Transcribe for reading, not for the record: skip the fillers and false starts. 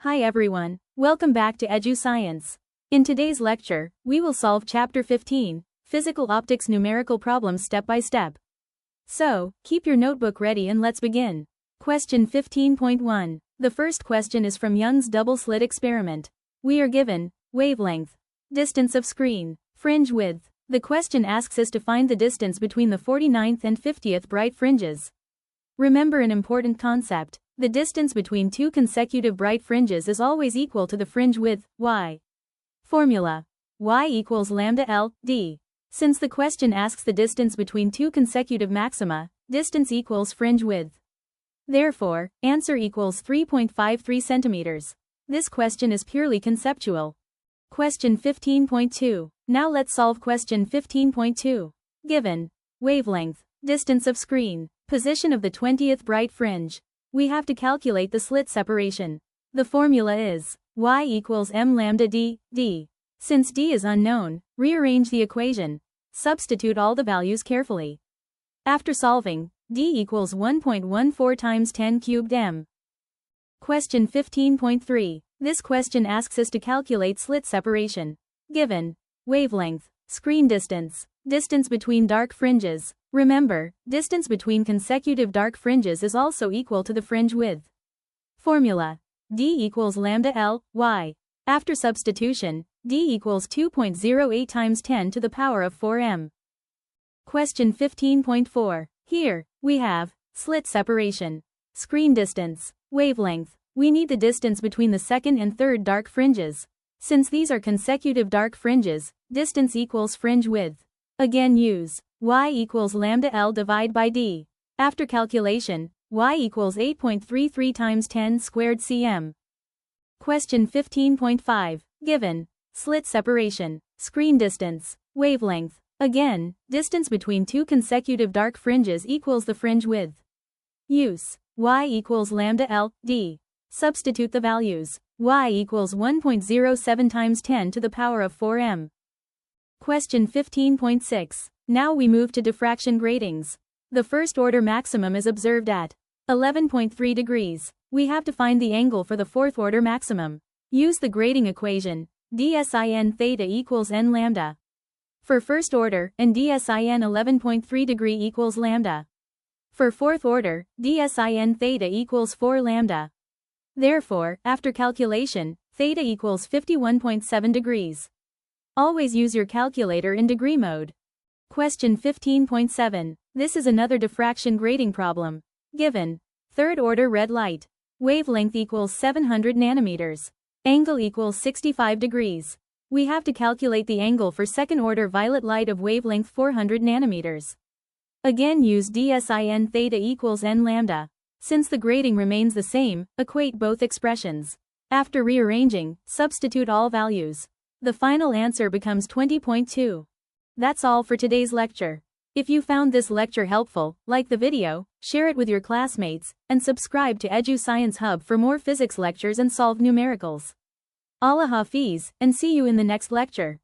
Hi everyone, welcome back to EduScience. In today's lecture, we will solve Chapter 15, Physical Optics Numerical Problems step by step. So, keep your notebook ready and let's begin. Question 15.1. The first question is from Young's double slit experiment. We are given wavelength, distance of screen, fringe width. The question asks us to find the distance between the 49th and 50th bright fringes. Remember an important concept. The distance between two consecutive bright fringes is always equal to the fringe width, y. Formula. Y equals lambda L, d. Since the question asks the distance between two consecutive maxima, distance equals fringe width. Therefore, answer equals 3.53 centimeters. This question is purely conceptual. Question 15.2. Now let's solve question 15.2. Given wavelength, distance of screen, position of the 20th bright fringe. We have to calculate the slit separation. The formula is y equals m lambda d, d. Since d is unknown, rearrange the equation. Substitute all the values carefully. After solving, d equals 1.14 times 10 cubed m. Question 15.3. This question asks us to calculate slit separation. Given wavelength, screen distance, distance between dark fringes. Remember, distance between consecutive dark fringes is also equal to the fringe width. Formula. D equals lambda L, y. After substitution, D equals 2.08 times 10 to the power of 4 m. Question 15.4. Here, we have slit separation, screen distance, wavelength. We need the distance between the second and third dark fringes. Since these are consecutive dark fringes, distance equals fringe width. Again use y equals lambda L divide by d. After calculation, y equals 8.33 times 10 squared cm. Question 15.5. Given slit separation, screen distance, wavelength. Again, distance between two consecutive dark fringes equals the fringe width. Use y equals lambda L, d. Substitute the values. Y equals 1.07 times 10 to the power of 4 m. Question 15.6. Now we move to diffraction gratings. The first order maximum is observed at 11.3 degrees. We have to find the angle for the fourth order maximum. Use the grating equation. dSin theta equals n lambda. For first order, and dSin 11.3 degree equals lambda. For fourth order, dSin theta equals 4 lambda. Therefore, after calculation, theta equals 51.7 degrees. Always use your calculator in degree mode. Question 15.7. This is another diffraction grating problem. Given third order red light, wavelength equals 700 nanometers, angle equals 65 degrees. We have to calculate the angle for second order violet light of wavelength 400 nanometers. Again use dSin theta equals n lambda. Since the grating remains the same, equate both expressions. After rearranging, substitute all values. The final answer becomes 20.2. That's all for today's lecture. If you found this lecture helpful, like the video, share it with your classmates, and subscribe to EduScienceHub for more physics lectures and solved numericals. Allah Hafiz, and see you in the next lecture.